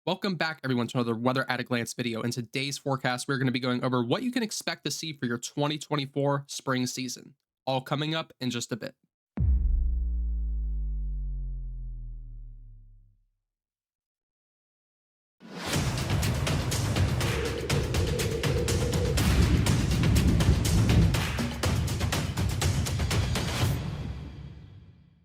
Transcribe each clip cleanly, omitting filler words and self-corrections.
Welcome back, everyone, to another Weather at a Glance video. In today's forecast, we're going to be going over what you can expect to see for your 2024 spring season, all coming up in just a bit.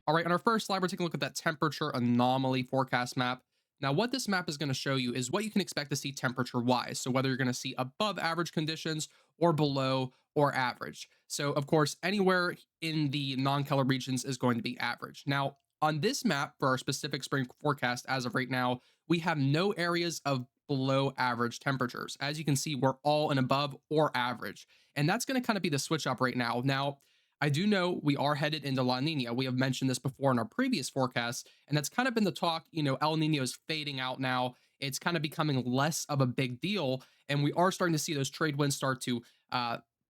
All right, on our first slide, we're taking a look at that temperature anomaly forecast map. Now, what this map is going to show you is what you can expect to see temperature wise. So, whether you're going to see above average conditions or below or average. So, of course, anywhere in the non color regions is going to be average. Now, on this map for our specific spring forecast, as of right now, we have no areas of below average temperatures. As you can see, we're all in above or average. And that's going to kind of be the switch up right now. Now, I do know we are headed into La Nina. We have mentioned this before in our previous forecasts, and that's kind of been the talk. El Nino is fading out now. It's kind of becoming less of a big deal, and we are starting to see those trade winds start to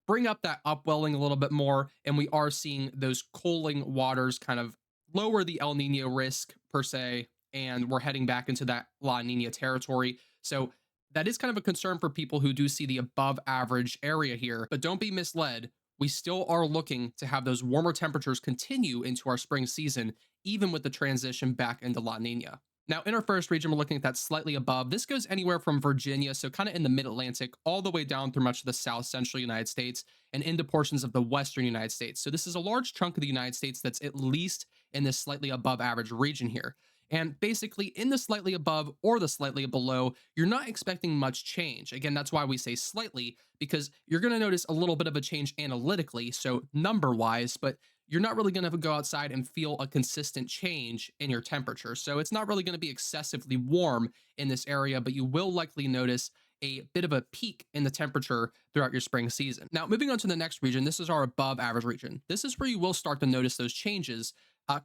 bring up that upwelling a little bit more, and we are seeing those cooling waters kind of lower the El Nino risk per se, and we're heading back into that La Nina territory. So that is kind of a concern for people who do see the above average area here, but don't be misled. We still are looking to have those warmer temperatures continue into our spring season, even with the transition back into La Nina. Now, in our first region, we're looking at that slightly above. This goes anywhere from Virginia, so kind of in the mid Atlantic, all the way down through much of the south central United States and into portions of the western United States. So, this is a large chunk of the United States that's at least in this slightly above average region here. And basically, in the slightly above or the slightly below, you're not expecting much change. Again, that's why we say slightly, because you're going to notice a little bit of a change analytically, so number wise, but you're not really going to go outside and feel a consistent change in your temperature. So it's not really going to be excessively warm in this area, but you will likely notice a bit of a peak in the temperature throughout your spring season. Now, moving on to the next region, this is our above average region. This is where you will start to notice those changes,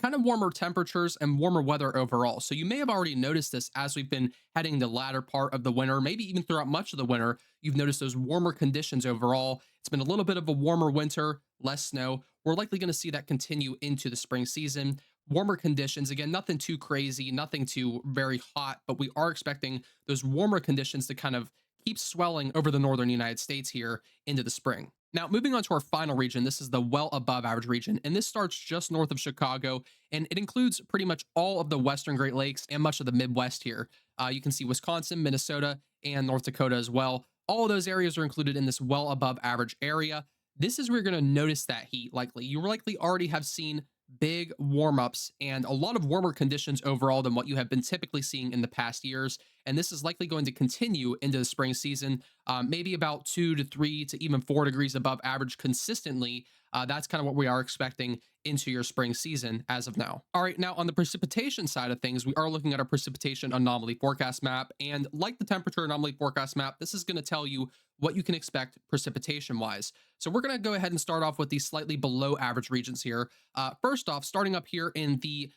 kind of warmer temperatures and warmer weather overall. So you may have already noticed this as we've been heading the latter part of the winter, maybe even throughout much of the winter. You've noticed those warmer conditions overall. It's been a little bit of a warmer winter, less snow. We're likely going to see that continue into the spring season. Warmer conditions, again, nothing too crazy, nothing too very hot, but we are expecting those warmer conditions to kind of keep swelling over the northern United States here into the spring. Now, moving on to our final region, this is the well above average region, and this starts just north of Chicago, and it includes pretty much all of the western Great Lakes and much of the Midwest here. You can see Wisconsin, Minnesota, and North Dakota as well. All of those areas are included in this well above average area. This is where you're going to notice that heat likely. You likely already have seen big warm ups and a lot of warmer conditions overall than what you have been typically seeing in the past years. And this is likely going to continue into the spring season, maybe about 2 to 3 to even 4 degrees above average consistently. That's kind of what we are expecting into your spring season as of now. All right, now on the precipitation side of things, we are looking at our precipitation anomaly forecast map. And like the temperature anomaly forecast map, this is going to tell you what you can expect precipitation wise. So we're going to go ahead and start off with these slightly below average regions here. First off, starting up here in the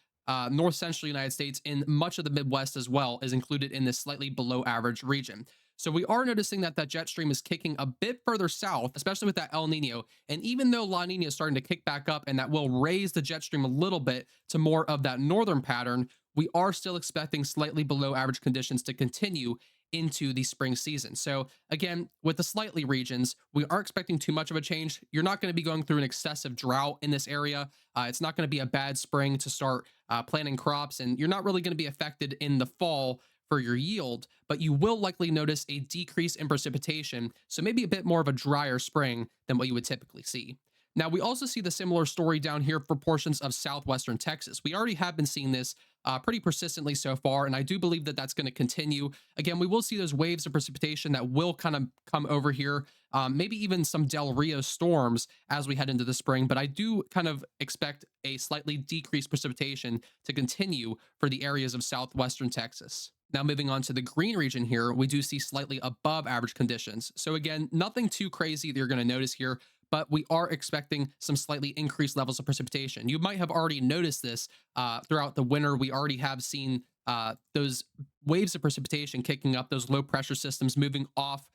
north central United States and much of the Midwest as well is included in this slightly below average region. So we are noticing that that jet stream is kicking a bit further south, especially with that El Nino. And even though La Nina is starting to kick back up and that will raise the jet stream a little bit to more of that northern pattern, we are still expecting slightly below average conditions to continue into the spring season. So again, with the slightly regions, we aren't expecting too much of a change. You're not going to be going through an excessive drought in this area. It's not going to be a bad spring to start planting crops, and you're not really going to be affected in the fall for your yield, but you will likely notice a decrease in precipitation. So maybe a bit more of a drier spring than what you would typically see. Now, we also see the similar story down here for portions of southwestern Texas. We already have been seeing this pretty persistently so far, and I do believe that that's going to continue. Again, we will see those waves of precipitation that will kind of come over here, maybe even some Del Rio storms as we head into the spring, but I do kind of expect a slightly decreased precipitation to continue for the areas of southwestern Texas. Now, moving on to the green region here, we do see slightly above average conditions. So again, nothing too crazy that you're going to notice here, but we are expecting some slightly increased levels of precipitation. You might have already noticed this throughout the winter. We already have seen those waves of precipitation kicking up, those low pressure systems moving off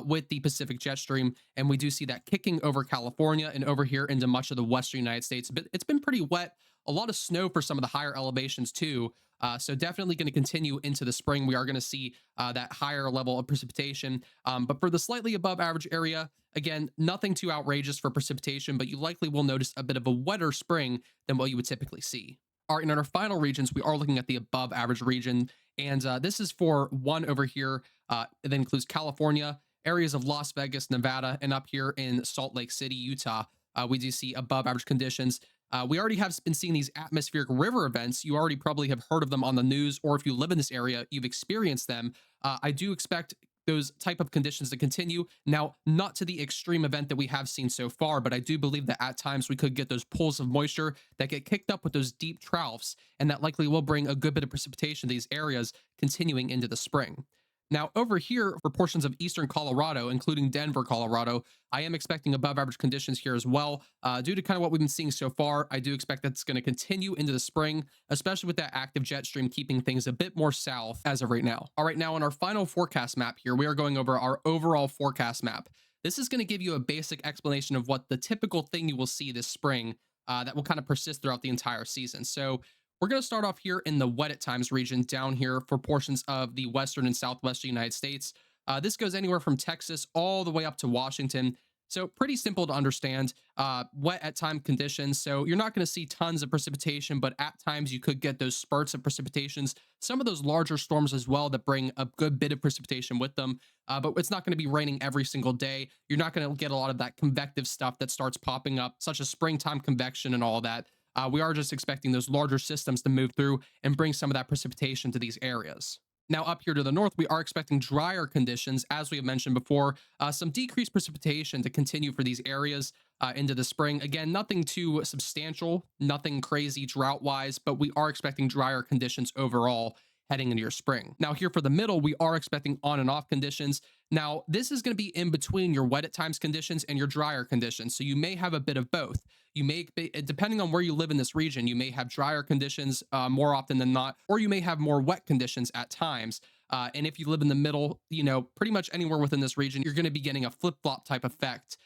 with the Pacific jet stream. And we do see that kicking over California and over here into much of the western United States. But it's been pretty wet, a lot of snow for some of the higher elevations too. So definitely going to continue into the spring. We are going to see that higher level of precipitation. But for the slightly above average area, again, nothing too outrageous for precipitation, but you likely will notice a bit of a wetter spring than what you would typically see. All right, and in our final regions, we are looking at the above average region. And this is for one over here. That includes California, areas of Las Vegas, Nevada, and up here in Salt Lake City, Utah. We do see above average conditions. We already have been seeing these atmospheric river events. You already probably have heard of them on the news, or if you live in this area, you've experienced them. I do expect those type of conditions to continue. Now, not to the extreme event that we have seen so far, but I do believe that at times we could get those pools of moisture that get kicked up with those deep troughs, and that likely will bring a good bit of precipitation to these areas continuing into the spring. Now, over here for portions of eastern Colorado, including Denver, Colorado, I am expecting above average conditions here as well. Due to kind of what we've been seeing so far, I do expect that's going to continue into the spring, especially with that active jet stream keeping things a bit more south as of right now. All right, now on our final forecast map here, we are going over our overall forecast map. This is going to give you a basic explanation of what the typical thing you will see this spring that will kind of persist throughout the entire season. So we're going to start off here in the wet at times region down here for portions of the western and southwestern United States. This goes anywhere from Texas all the way up to Washington. So pretty simple to understand. Wet at time conditions. So you're not going to see tons of precipitation, but at times you could get those spurts of precipitations. Some of those larger storms as well that bring a good bit of precipitation with them. But it's not going to be raining every single day. You're not going to get a lot of that convective stuff that starts popping up, such as springtime convection and all that. We are just expecting those larger systems to move through and bring some of that precipitation to these areas. Now, up here to the north, we are expecting drier conditions, as we have mentioned before, some decreased precipitation to continue for these areas into the spring. Again, nothing too substantial, nothing crazy drought wise, but we are expecting drier conditions overall heading into your spring. Now, here for the middle, we are expecting on and off conditions. Now, this is going to be in between your wet at times conditions and your drier conditions. So you may have a bit of both. You may, depending on where you live in this region, you may have drier conditions more often than not, or you may have more wet conditions at times. And if you live in the middle, pretty much anywhere within this region, you're going to be getting a flip-flop type effect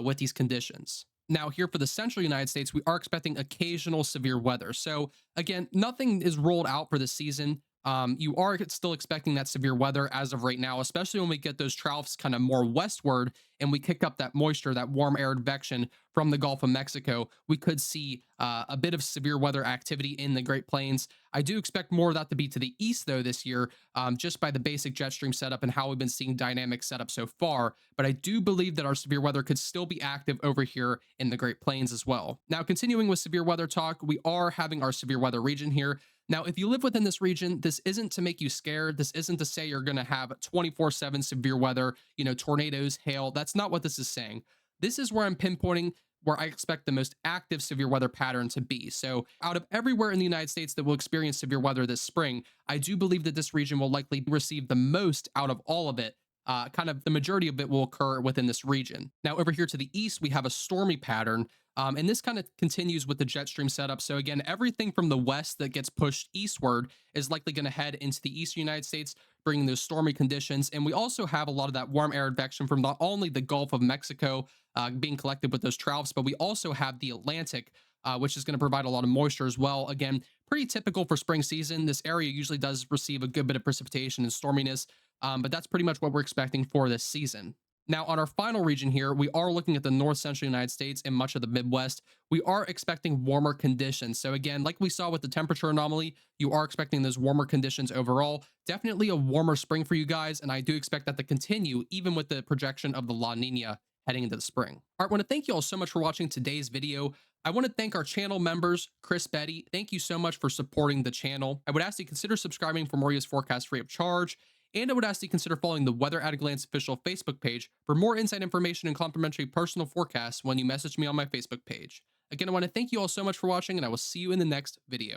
with these conditions. Now, here for the central United States, we are expecting occasional severe weather. So again, nothing is rolled out for the season. You are still expecting that severe weather as of right now, especially when we get those troughs kind of more westward and we kick up that moisture, that warm air advection from the Gulf of Mexico. We could see a bit of severe weather activity in the Great Plains. I do expect more of that to be to the east, though, this year, just by the basic jet stream setup and how we've been seeing dynamic setup so far. But I do believe that our severe weather could still be active over here in the Great Plains as well. Now, continuing with severe weather talk, we are having our severe weather region here. Now, if you live within this region, this isn't to make you scared. This isn't to say you're going to have 24/7 severe weather, tornadoes, hail. That's not what this is saying. This is where I'm pinpointing where I expect the most active severe weather pattern to be. So out of everywhere in the United States that will experience severe weather this spring, I do believe that this region will likely receive the most out of all of it. Kind of the majority of it will occur within this region. Now, over here to the east, we have a stormy pattern. And this kind of continues with the jet stream setup. So again, everything from the west that gets pushed eastward is likely going to head into the eastern United States, bringing those stormy conditions. And we also have a lot of that warm air advection from not only the Gulf of Mexico being collected with those troughs, but we also have the Atlantic, which is going to provide a lot of moisture as well. Again, pretty typical for spring season. This area usually does receive a good bit of precipitation and storminess, but that's pretty much what we're expecting for this season. Now, on our final region here, we are looking at the north central United States and much of the Midwest. We are expecting warmer conditions. So again, like we saw with the temperature anomaly, you are expecting those warmer conditions overall. Definitely a warmer spring for you guys, and I do expect that to continue even with the projection of the La Nina heading into the spring. All right, I want to thank you all so much for watching today's video. I want to thank our channel members, Chris, Betty. Thank you so much for supporting the channel. I would ask you to consider subscribing for more forecasts free of charge. And I would ask you to consider following the Weather at a Glance official Facebook page for more inside information and complimentary personal forecasts when you message me on my Facebook page. Again, I want to thank you all so much for watching, and I will see you in the next video.